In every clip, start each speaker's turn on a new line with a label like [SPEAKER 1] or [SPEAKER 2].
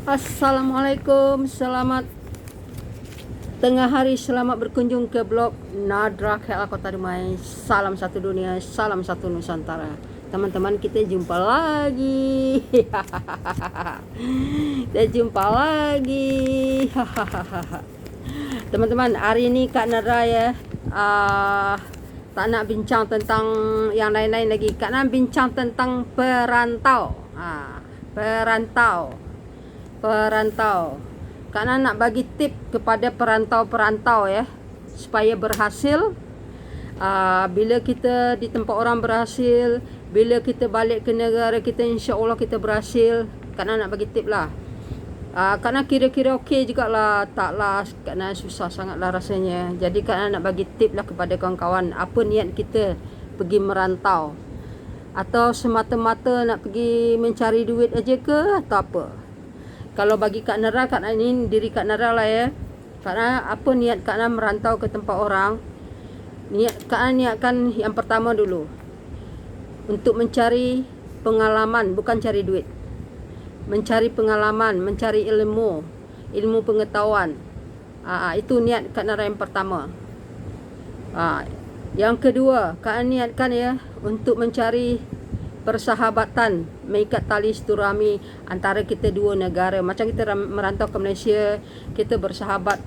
[SPEAKER 1] Assalamualaikum, selamat tengah hari, selamat berkunjung ke blog Nadra KL Kota Dumai. Salam satu dunia, salam satu Nusantara. Teman-teman, kita jumpa lagi. Kita jumpa lagi. Teman-teman, hari ini Kak Nadra ya, tak nak bincang tentang yang lain-lain lagi. Kak nak bincang tentang perantau. Perantau. Karena nak bagi tip kepada perantau-perantau ya, supaya berhasil. Bila kita di tempat orang berhasil, bila kita balik ke negara kita, insya-Allah kita berhasil. Karena nak bagi tip lah. Karena kira-kira okey jugalah, taklah karena susah sangatlah rasanya. Jadi karena nak bagi tip lah kepada kawan-kawan, apa niat kita pergi merantau, atau semata-mata nak pergi mencari duit aja ke atau apa. Kalau bagi Kak Nara, ini diri Kak Nara lah ya. Karena apa niat Kak Nara merantau ke tempat orang? Kak Nara niatkan yang pertama dulu, untuk mencari pengalaman, bukan cari duit. Mencari pengalaman, mencari ilmu pengetahuan. Itu niat Kak Nara yang pertama. Yang kedua, Kak Nara niatkan ya, untuk mencari persahabatan, mengikat tali silaturahmi antara kita dua negara. Macam kita merantau ke Malaysia, kita bersahabat.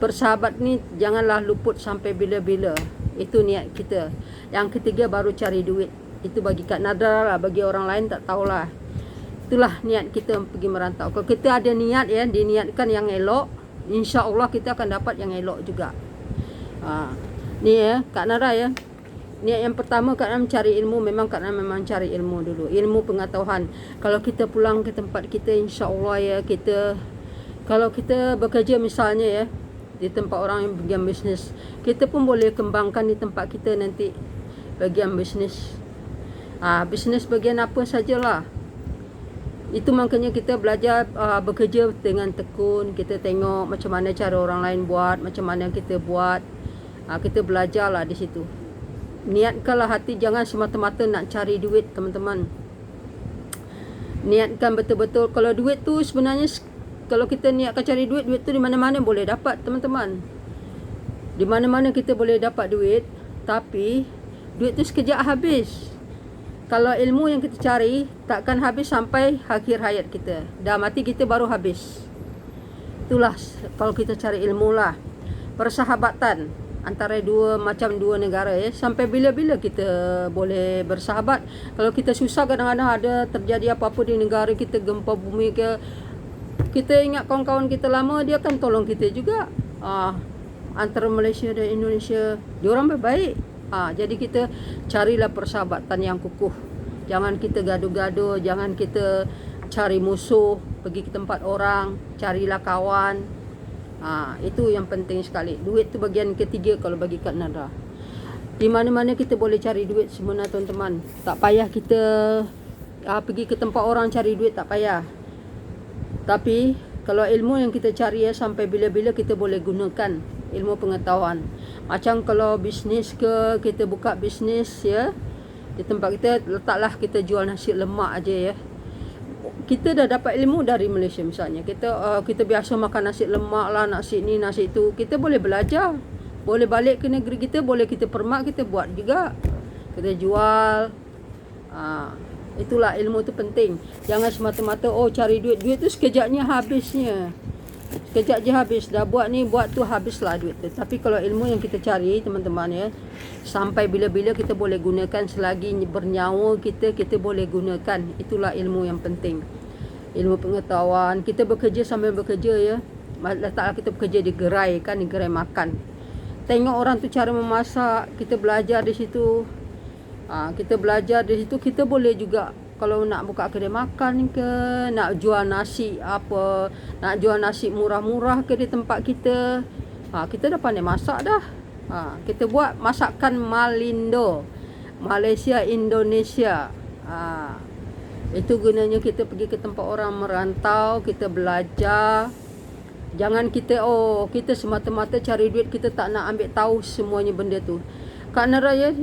[SPEAKER 1] Bersahabat ni janganlah luput sampai bila-bila. Itu niat kita. Yang ketiga baru cari duit. Itu bagi Kak Nadra lah, bagi orang lain tak tahulah. Itulah niat kita pergi merantau. Kalau kita ada niat ya, diniatkan yang elok, insya-Allah kita akan dapat yang elok juga. Ni ya, Kak Nadra ya. Niat yang pertama Kak Nam mencari ilmu, memang Kak Nam memang cari ilmu dulu, ilmu pengetahuan. Kalau kita pulang ke tempat kita, insya-Allah ya, kalau kita bekerja misalnya ya, di tempat orang yang bagian bisnes, kita pun boleh kembangkan di tempat kita nanti bagian bisnes. Bisnes bagian apa sajalah. Itu makanya kita belajar bekerja dengan tekun. Kita tengok macam mana cara orang lain buat, macam mana kita buat. Kita belajarlah di situ. Niatkanlah hati, jangan semata-mata nak cari duit teman-teman. Niatkan betul-betul. Kalau duit tu sebenarnya, kalau kita niatkan cari duit, duit tu di mana-mana boleh dapat teman-teman. Di mana-mana kita boleh dapat duit, tapi duit tu sekejap habis. Kalau ilmu yang kita cari takkan habis sampai akhir hayat kita. Dah mati kita baru habis. Itulah kalau kita cari ilmu lah. Persahabatan antara dua negara ya, sampai bila-bila kita boleh bersahabat. Kalau kita susah, kadang-kadang ada terjadi apa-apa di negara kita, gempa bumi ke, kita ingat kawan-kawan kita lama, dia akan tolong kita juga. Antara Malaysia dan Indonesia, diorang baik. Jadi kita carilah persahabatan yang kukuh. Jangan kita gaduh-gaduh, jangan kita cari musuh, pergi ke tempat orang, carilah kawan. Itu yang penting sekali. Duit tu bagian ketiga kalau bagi Kak Nadra. Di mana-mana kita boleh cari duit sebenarnya teman-teman. Tak payah kita pergi ke tempat orang cari duit, tak payah. Tapi kalau ilmu yang kita cari ya, sampai bila-bila kita boleh gunakan ilmu pengetahuan. Macam kalau bisnes ke, kita buka bisnes ya, di tempat kita, letaklah kita jual nasi lemak aja ya. Kita dah dapat ilmu dari Malaysia misalnya. Kita biasa makan nasi lemak lah, nasi ni, nasi tu. Kita boleh belajar. Boleh balik ke negeri kita, boleh kita permak, kita buat juga. Kita jual. Itulah ilmu tu penting. Jangan semata-mata cari duit. Duit tu sekejapnya habisnya. Sekejap je habis. Dah buat ni, buat tu, habislah duit tu. Tapi kalau ilmu yang kita cari teman-teman ya, sampai bila-bila kita boleh gunakan, selagi bernyawa kita boleh gunakan. Itulah ilmu yang penting. Ilmu pengetahuan. Kita bekerja sambil bekerja ya. Letaklah kita bekerja di gerai kan, di gerai makan. Tengok orang tu cara memasak, kita belajar di situ. Kita belajar di situ, kita boleh juga. Kalau nak buka kedai makan ke, nak jual nasi apa, nak jual nasi murah-murah ke di tempat kita, kita dah pandai masak dah. Kita buat masakan Malindo, Malaysia Indonesia. Itu gunanya kita pergi ke tempat orang merantau, kita belajar. Jangan kita kita semata-mata cari duit, kita tak nak ambil tahu semuanya benda tu. Kak Nara ya,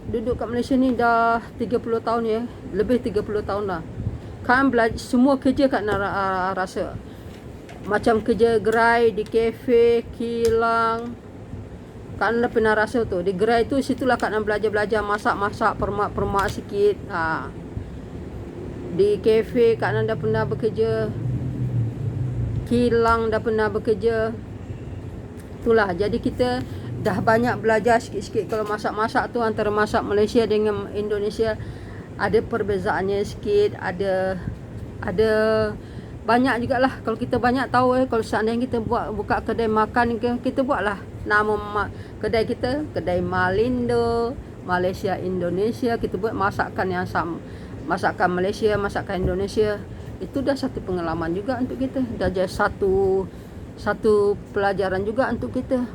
[SPEAKER 1] duduk kat Malaysia ni dah 30 tahun ya, lebih 30 tahun lah. Kan semua kerja Kak Nara rasa. Macam kerja gerai di kafe, kilang. Kak Nara pernah rasa tu. Di gerai tu situlah Kak Nara belajar-belajar masak-masak, permak-permak sikit. Di kafe Kak Nara dah pernah bekerja. Kilang dah pernah bekerja. Itulah, jadi kita dah banyak belajar sikit-sikit. Kalau masak-masak tu antara masak Malaysia dengan Indonesia ada perbezaannya sikit, ada banyak jugalah. Kalau kita banyak tahu kalau seandainya kita buka kedai makan kita buatlah nama kedai kita, kedai Malindo, Malaysia Indonesia. Kita buat masakan yang sama, masakan Malaysia, masakan Indonesia. Itu dah satu pengalaman juga untuk kita, dah jadi satu pelajaran juga untuk kita.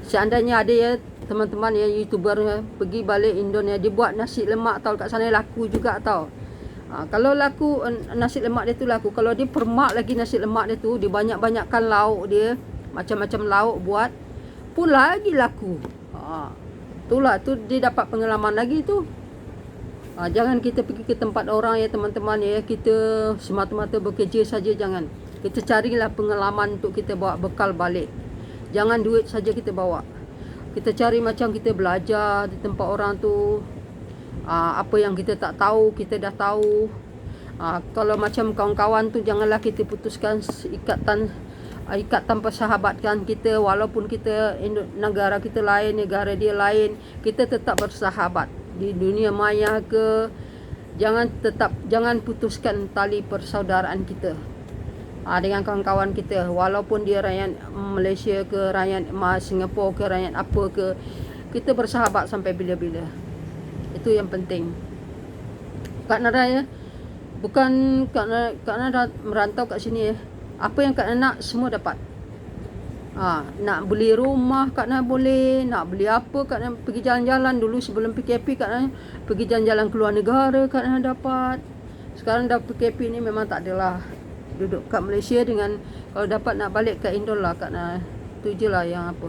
[SPEAKER 1] Seandainya ada ya teman-teman ya YouTuber pergi balik Indonesia, dia buat nasi lemak tau kat sana, laku juga tau. Kalau laku nasi lemak dia tu laku, kalau dia permak lagi nasi lemak dia tu, dia banyak-banyakkan lauk dia, macam-macam lauk buat pun lagi laku. Itulah tu dia dapat pengalaman lagi tu. Jangan kita pergi ke tempat orang ya teman-teman ya, kita semata-mata bekerja saja, jangan. Kita carilah pengalaman untuk kita bawa bekal balik. Jangan duit saja kita bawa. Kita cari macam kita belajar di tempat orang tu. Apa yang kita tak tahu, kita dah tahu. Kalau macam kawan-kawan tu, janganlah kita putuskan ikatan persahabatan kita. Walaupun kita negara kita lain, negara dia lain, kita tetap bersahabat. Di dunia maya ke, jangan putuskan tali persaudaraan kita dengan kawan-kawan kita, walaupun dia rakyat Malaysia ke, rakyat Singapura ke, rakyat apa ke, kita bersahabat sampai bila-bila. Itu yang penting. Kak Nara ya, bukan Kak Nara merantau kat sini ya, apa yang Kak Nara nak semua dapat. Nak beli rumah Kak Nara boleh, nak beli apa Kak Nara, pergi jalan-jalan dulu sebelum PKP Kak Nara pergi jalan-jalan keluar negara Kak Nara dapat. Sekarang dah PKP ni memang tak adalah, duduk kat Malaysia dengan kalau dapat nak balik ke Indo lah Kak Nara. Tu je lah yang apa,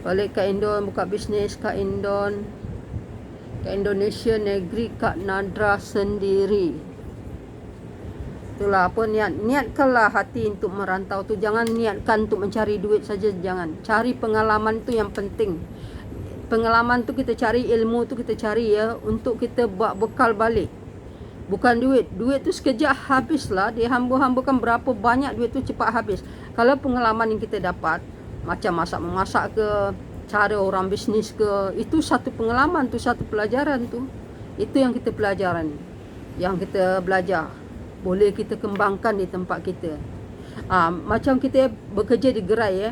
[SPEAKER 1] balik ke Indo, buka bisnes kat Indon, ke Indonesia, negeri Kak Nara sendiri. Itulah apa, niatkanlah hati untuk merantau tu. Jangan niatkan untuk mencari duit saja, jangan. Cari pengalaman tu yang penting. Pengalaman tu kita cari, ilmu tu kita cari ya, untuk kita buat bekal balik. Bukan duit. Duit tu sekejap habislah. Dia hamba-hambakan berapa banyak duit tu cepat habis. Kalau pengalaman yang kita dapat, macam masak-memasak ke, cara orang bisnes ke, itu satu pengalaman tu, satu pelajaran tu. Itu yang kita pelajaran, yang kita belajar. Boleh kita kembangkan di tempat kita. Macam kita bekerja di gerai ya,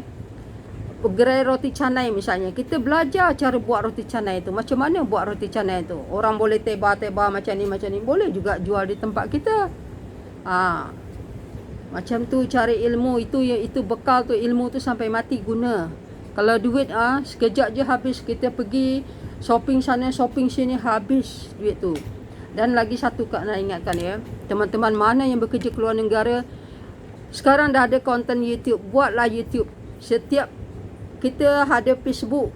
[SPEAKER 1] gerai roti canai misalnya, kita belajar cara buat roti canai tu. Macam mana buat roti canai tu. Orang boleh teba-teba macam ni, boleh juga jual di tempat kita. Macam tu cari ilmu, itu bekal tu, ilmu tu sampai mati guna. Kalau duit sekejap je habis. Kita pergi shopping sana, shopping sini, habis duit tu. Dan lagi satu Kak nak ingatkan ya, teman-teman mana yang bekerja keluar negara, sekarang dah ada konten YouTube. Buatlah YouTube. Setiap kita ada Facebook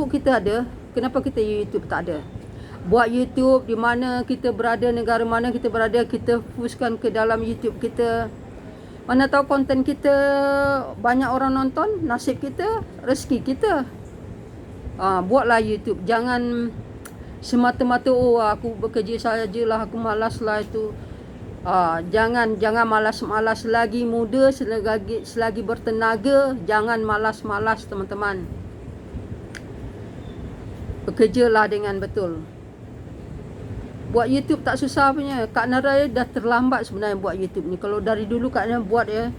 [SPEAKER 1] kita ada, kenapa kita YouTube tak ada? Buat YouTube di mana kita berada, negara mana kita berada, kita pushkan ke dalam YouTube kita. Mana tahu konten kita banyak orang nonton, nasib kita, rezeki kita. Buatlah YouTube. Jangan semata-mata aku bekerja sajalah, aku malaslah itu. Jangan malas-malas, lagi muda, selagi bertenaga, jangan malas-malas teman-teman. Bekerjalah dengan betul. Buat YouTube tak susah punya. Kak Nara dah terlambat sebenarnya buat YouTube ni. Kalau dari dulu Kak Nara buat ya,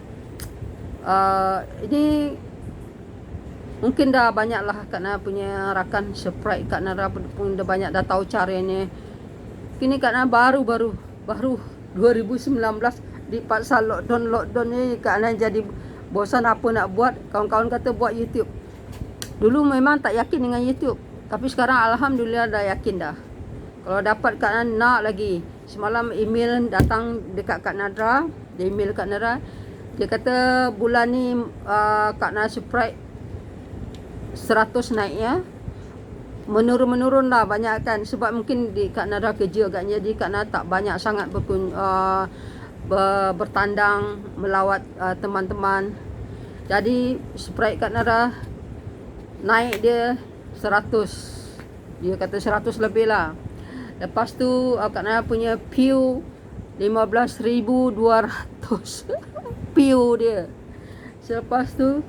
[SPEAKER 1] ini mungkin dah banyak lah Kak Nara punya rakan subscribe. Kak Nara pun dah banyak dah tahu caranya. Kini Kak Nara baru 2019 dipaksa lockdown ni, Kak Nara jadi bosan apa nak buat. Kawan-kawan kata buat YouTube. Dulu memang tak yakin dengan YouTube, tapi sekarang alhamdulillah dah yakin dah. Kalau dapat Kak Nara nak lagi. Semalam email datang dekat Kak Nara, dia email Kak Nara, dia kata bulan ni Kak Nara subscribe 100 naik ya. menurun lah banyak kan, sebab mungkin di Kak Nara kerja agaknya, jadi Kak Nara tak banyak sangat bertandang melawat teman-teman. Jadi sprite Kak Nara naik dia 100. Dia kata 100 lebih lah. Lepas tu Kak Nara punya view 15,200 view dia. Selepas tu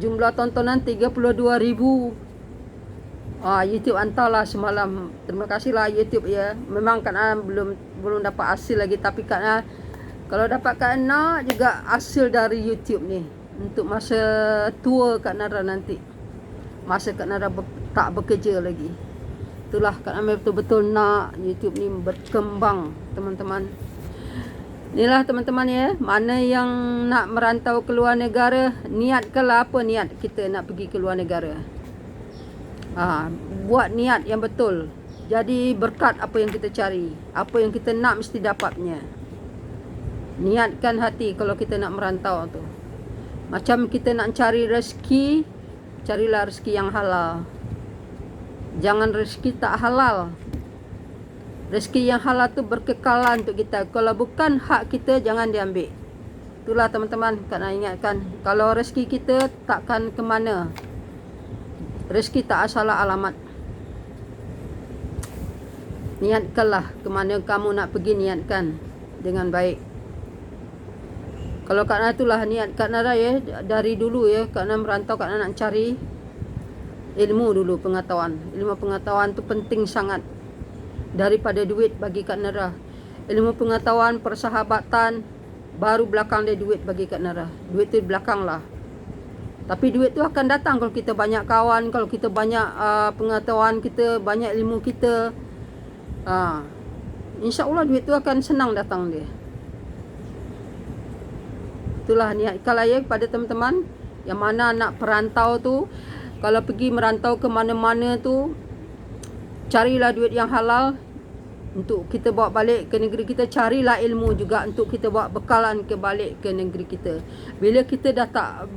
[SPEAKER 1] jumlah tontonan 32,000. YouTube hantarlah semalam. Terima kasihlah YouTube ya. Memang Kak Nara belum dapat hasil lagi, tapi Kak Nara kalau dapat Kak Nara juga hasil dari YouTube ni untuk masa tua Kak Nara nanti. Masa Kak Nara tak bekerja lagi. Itulah Kak Nara betul-betul nak YouTube ni berkembang, teman-teman. Inilah teman-teman ya, mana yang nak merantau ke luar negara, niatkanlah apa niat kita nak pergi ke luar negara. Buat niat yang betul. Jadi berkat apa yang kita cari, apa yang kita nak mesti dapatnya. Niatkan hati kalau kita nak merantau tu. Macam kita nak cari rezeki, carilah rezeki yang halal. Jangan rezeki tak halal. Rezeki yang halal tu berkekalan untuk kita. Kalau bukan hak kita, jangan diambil. Itulah teman-teman, Kak Nara ingatkan. Kalau rezeki kita takkan ke mana. Rezeki tak salah alamat. Niatkanlah ke mana kamu nak pergi, niatkan dengan baik. Kalau Kak Nara itulah niat Kak Nara ya, dari dulu ya, Kak Nara merantau, Kak Nara nak cari ilmu dulu, pengetahuan. Ilmu pengetahuan tu penting sangat daripada duit bagi Kak Nara. Ilmu pengetahuan, persahabatan, baru belakang dia duit bagi Kak Nara. Duit tu belakang lah. Tapi duit tu akan datang kalau kita banyak kawan, kalau kita banyak pengetahuan kita, banyak ilmu kita. InsyaAllah duit tu akan senang datang dia. Itulah niat kalau ya kepada teman-teman yang mana nak perantau tu, kalau pergi merantau ke mana-mana tu, carilah duit yang halal untuk kita bawa balik ke negeri kita. Carilah ilmu juga untuk kita bawa bekalan ke balik ke negeri kita. Bila kita dah tak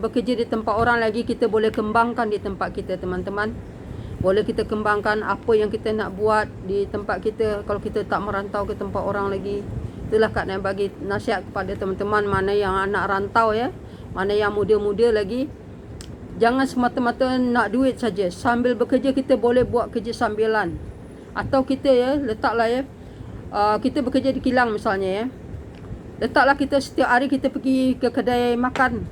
[SPEAKER 1] bekerja di tempat orang lagi, kita boleh kembangkan di tempat kita, teman-teman. Boleh kita kembangkan apa yang kita nak buat di tempat kita kalau kita tak merantau ke tempat orang lagi. Itulah Kak Nara bagi nasihat kepada teman-teman mana yang anak rantau ya, mana yang muda-muda lagi. Jangan semata-mata nak duit saja. Sambil bekerja kita boleh buat kerja sambilan. Atau kita ya, letaklah ya, kita bekerja di kilang misalnya ya. Letaklah kita setiap hari kita pergi ke kedai makan.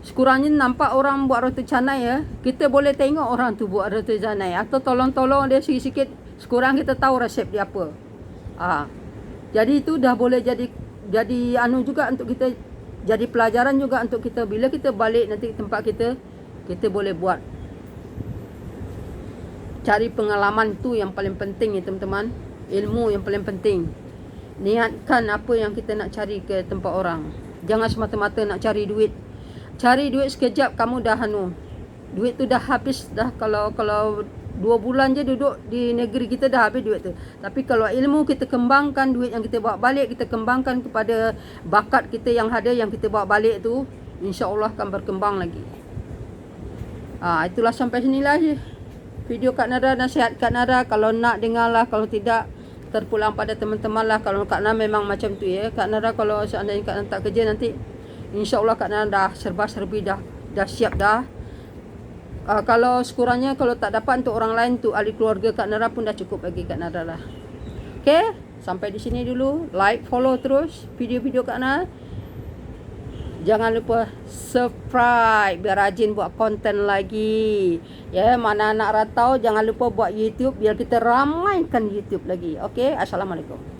[SPEAKER 1] Sekurangnya nampak orang buat roti canai ya, kita boleh tengok orang tu buat roti canai. Atau tolong-tolong dia sikit-sikit, sekurang kita tahu resep dia apa. Jadi itu dah boleh jadi anu juga untuk kita, jadi pelajaran juga untuk kita. Bila kita balik nanti ke tempat kita boleh buat. Cari pengalaman tu yang paling penting ya teman-teman. Ilmu yang paling penting. Niatkan apa yang kita nak cari ke tempat orang. Jangan semata-mata nak cari duit. Cari duit sekejap kamu dah duit tu dah habis dah. Kalau 2 bulan je duduk di negeri kita dah habis duit tu. Tapi kalau ilmu kita kembangkan, duit yang kita bawa balik kita kembangkan kepada bakat kita yang ada, yang kita bawa balik tu, insya-Allah akan berkembang lagi. Itulah sampai sinilah video Kak Nara, nasihat Kak Nara. Kalau nak dengarlah, kalau tidak terpulang pada teman-teman lah. Kalau Kak Nara memang macam tu ya. Kak Nara kalau seandainya Kak Nara tak kerja nanti, insya-Allah Kak Nara dah serba-serbi dah siap dah. Kalau sekurangnya kalau tak dapat untuk orang lain, untuk ahli keluarga Kak Nara pun dah cukup bagi Kak Nara lah. Okay, sampai di sini dulu. Like, follow terus video-video Kak Nara. Jangan lupa subscribe biar rajin buat konten lagi. Ya, mana anak rantau jangan lupa buat YouTube biar kita ramaikan YouTube lagi. Okay, Assalamualaikum.